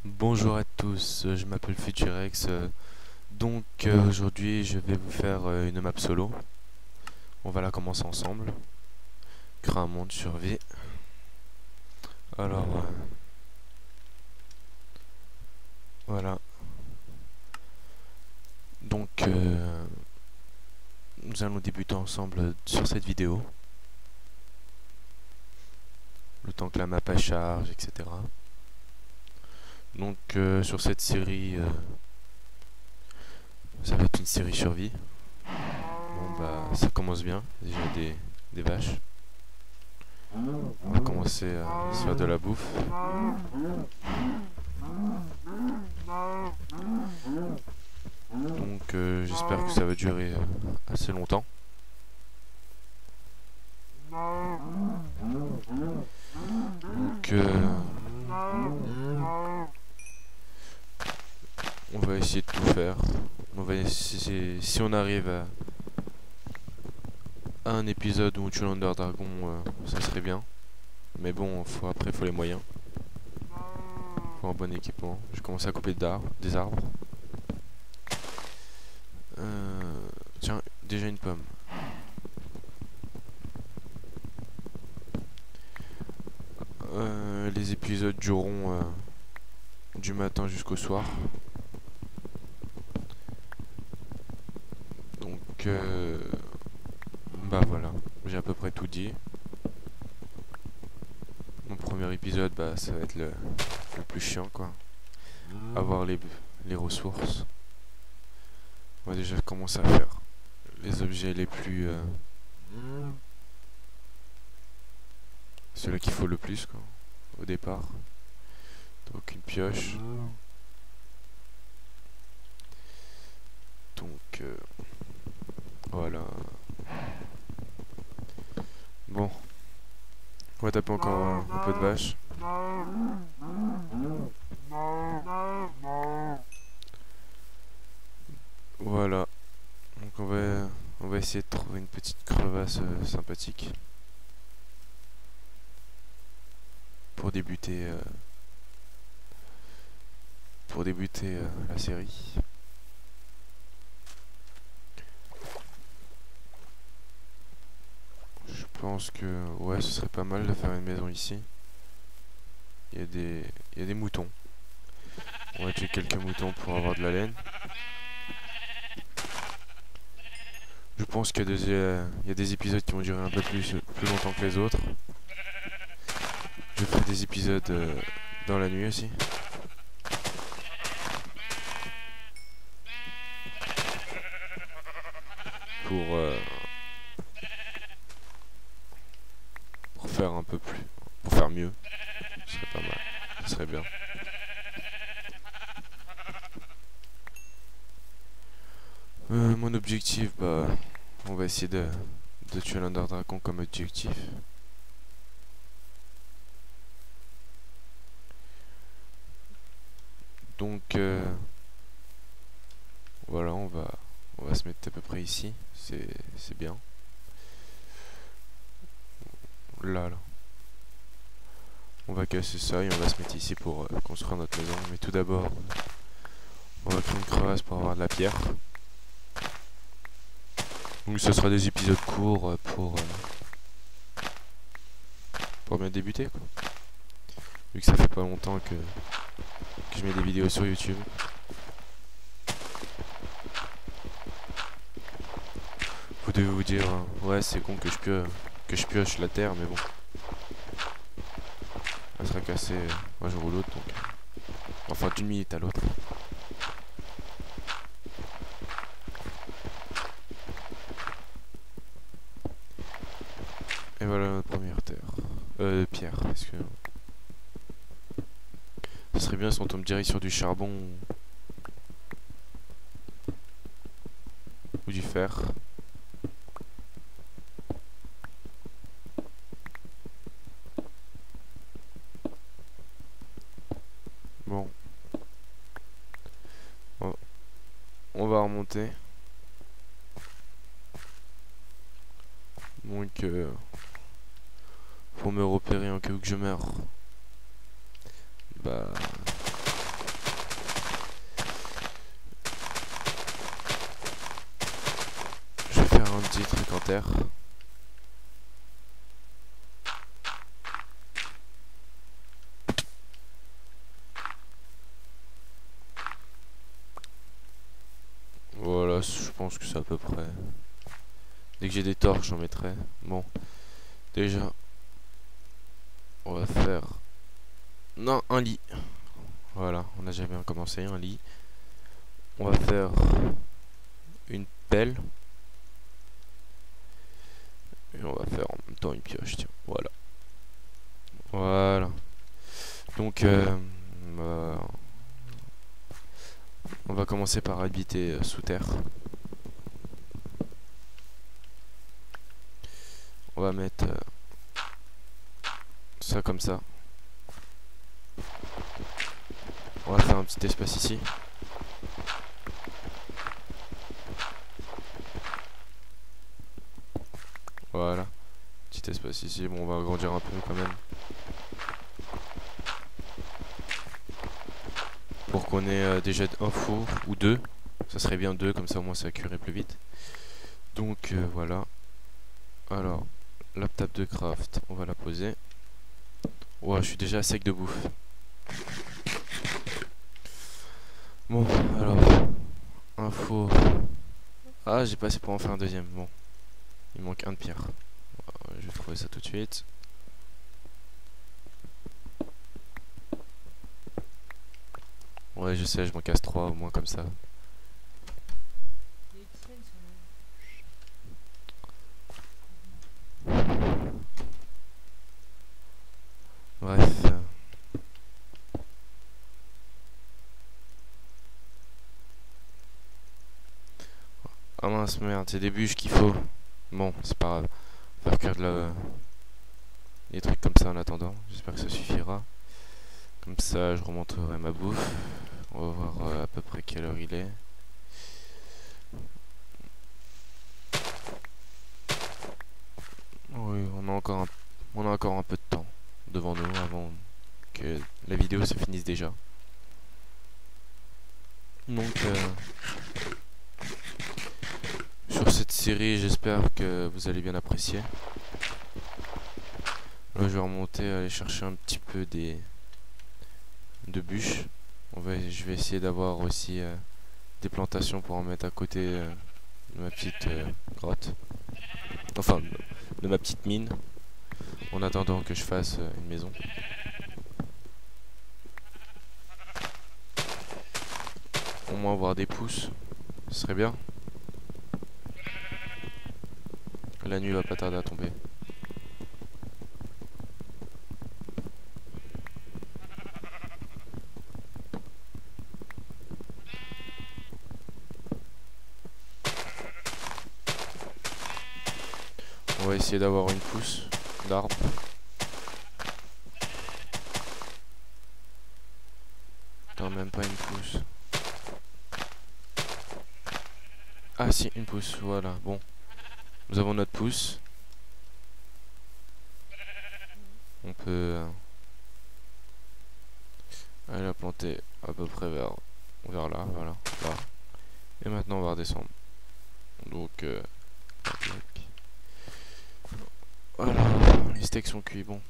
Bonjour à tous, je m'appelle Futurex. Aujourd'hui je vais vous faire une map solo. On va la commencer ensemble. Créer un monde survie. Alors voilà. Donc nous allons débuter ensemble sur cette vidéo. Le temps que la map elle charge, etc. Donc sur cette série, ça va être une série survie. Bon bah ça commence bien, déjà des vaches. On va commencer à se faire de la bouffe. Donc j'espère que ça va durer assez longtemps. Donc on va essayer de tout faire. On va essayer, si on arrive à un épisode où on tue l'Under Dragon, ça serait bien. Mais bon, après faut les moyens. Faut un bon équipement. Je commence à couper des arbres. Tiens, déjà une pomme. Les épisodes dureront du matin jusqu'au soir. Donc bah voilà, j'ai à peu près tout dit. Mon premier épisode, bah ça va être le plus chiant quoi. Avoir les ressources. On va déjà commencer à faire les objets les plus ceux-là qu'il faut le plus quoi, au départ. Donc une pioche. Donc voilà. Bon, on va taper encore un peu de vache. Voilà. Donc on va essayer de trouver une petite crevasse sympathique pour débuter la série. Je pense que ouais, ce serait pas mal de faire une maison ici. Il y a des moutons. On va tuer quelques moutons pour avoir de la laine. Je pense qu'il y a des épisodes qui vont durer un peu plus longtemps que les autres. Je ferai des épisodes dans la nuit aussi. Pour faire un peu plus, pour faire mieux. Ce serait pas mal, ce serait bien. Mon objectif, bah, on va essayer de tuer l'Under Dragon comme objectif. Donc voilà, on va se mettre à peu près ici, c'est bien. Là. On va casser ça et on va se mettre ici pour construire notre maison. Mais tout d'abord, on va créer une crevasse pour avoir de la pierre. Donc ce sera des épisodes courts pour bien débuter quoi. Vu que ça fait pas longtemps que je mets des vidéos sur YouTube. Vous devez vous dire ouais c'est con que je pioche la terre, mais bon. Elle sera cassée un jour ou l'autre, donc enfin d'une minute à l'autre. Et voilà notre première pierre. Excusez-moi. Ce serait bien si on tombe direct sur du charbon ou du fer. Bon. On va remonter. Donc pour me repérer en cas où que je meurs. Bah terre. Voilà, je pense que c'est à peu près. Dès que j'ai des torches, j'en mettrai. Bon, déjà, on va faire... Non, un lit. Voilà, on a déjà bien commencé, un lit. On va faire une pelle. Et on va faire en même temps une pioche, tiens, voilà. Voilà. Donc, on va commencer par habiter sous terre. On va mettre ça comme ça. On va faire un petit espace ici. Voilà. Petit espace ici. Bon, on va agrandir un peu quand même. Pour qu'on ait déjà un four ou deux. Ça serait bien deux, comme ça au moins ça cuirait plus vite. Donc voilà. Alors, la table de craft, on va la poser. Ouais, je suis déjà sec de bouffe. Bon, alors, un four. Ah, j'ai pas assez pour en faire un deuxième. Bon, il manque un de pierre. Je vais trouver ça tout de suite. Ouais, je sais, je m'en casse 3 au moins comme ça. Bref. Ah mince, merde, c'est des bûches qu'il faut. Bon, c'est pas grave. Faire cuire de la... des trucs comme ça en attendant. J'espère que ça suffira. Comme ça, je remonterai ma bouffe. On va voir à peu près quelle heure il est. Oui, on a encore un peu de temps devant nous avant que la vidéo se finisse déjà. Donc, sur cette série, j'espère que vous allez bien apprécier. Là, je vais remonter, aller chercher un petit peu de bûches. Je vais essayer d'avoir aussi des plantations pour en mettre à côté de ma petite grotte. Enfin, de ma petite mine. En attendant que je fasse une maison. Au moins avoir des pousses, ce serait bien. La nuit va pas tarder à tomber. On va essayer d'avoir une pousse d'arbre. Non, même pas une pousse. Ah si, une pousse, voilà, bon. Nous avons notre pousse. On peut aller la planter à peu près vers là, voilà, là. Et maintenant on va redescendre. Donc, voilà, les steaks sont cuits, bon.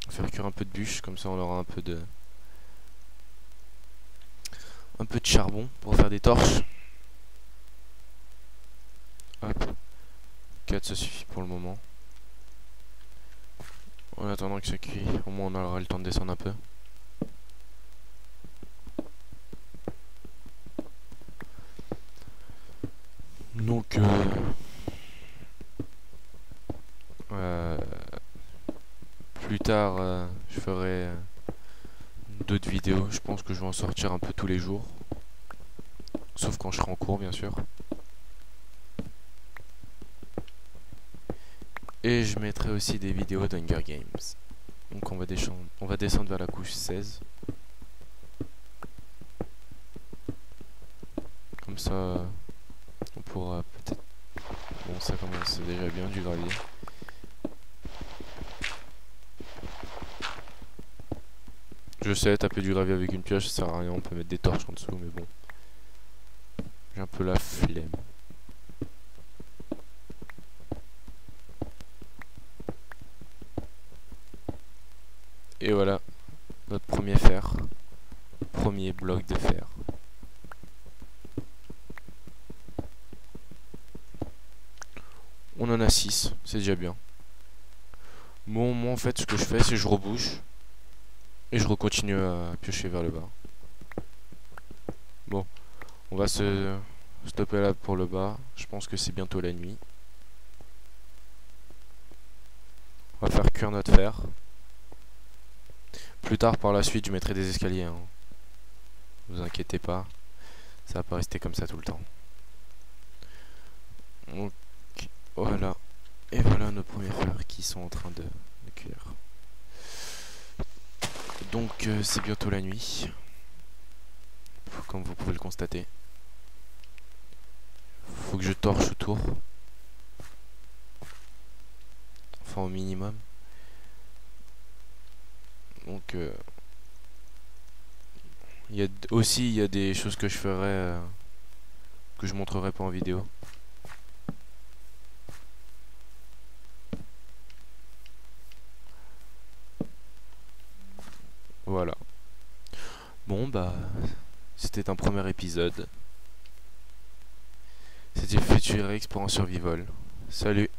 On va faire cuire un peu de bûche, comme ça on aura un peu de charbon pour faire des torches. Hop. 4 ça suffit pour le moment. En attendant que ça cuit, au moins on aura le temps de descendre un peu. Donc plus tard je ferai d'autres vidéos. Je pense que je vais en sortir un peu tous les jours. Sauf quand je serai en cours bien sûr. Et je mettrai aussi des vidéos d'Hunger Games. Donc on va descendre vers la couche 16. Comme ça on pourra peut-être... Bon, ça commence déjà bien, du gravier. Je sais, taper du gravier avec une pioche ça sert à rien, on peut mettre des torches en dessous, mais bon. J'ai un peu la flemme. Et voilà, notre premier fer. Premier bloc de fer. On en a 6, c'est déjà bien. Bon, moi en fait, ce que je fais, c'est que je rebouche. Et je recontinue à piocher vers le bas. Bon, on va se stopper là pour le bas. Je pense que c'est bientôt la nuit. On va faire cuire notre fer. Plus tard, par la suite, je mettrai des escaliers. Hein. Vous inquiétez pas. Ça va pas rester comme ça tout le temps. Donc, voilà. Et voilà nos premiers fers qui sont en train de cuire. Donc, c'est bientôt la nuit. Comme vous pouvez le constater. Faut que je torche autour. Enfin, au minimum. Donc, il y a des choses que je ferai, que je montrerai pas en vidéo. Voilà. Bon, bah, c'était un premier épisode. C'était Futurix pour un survival. Salut.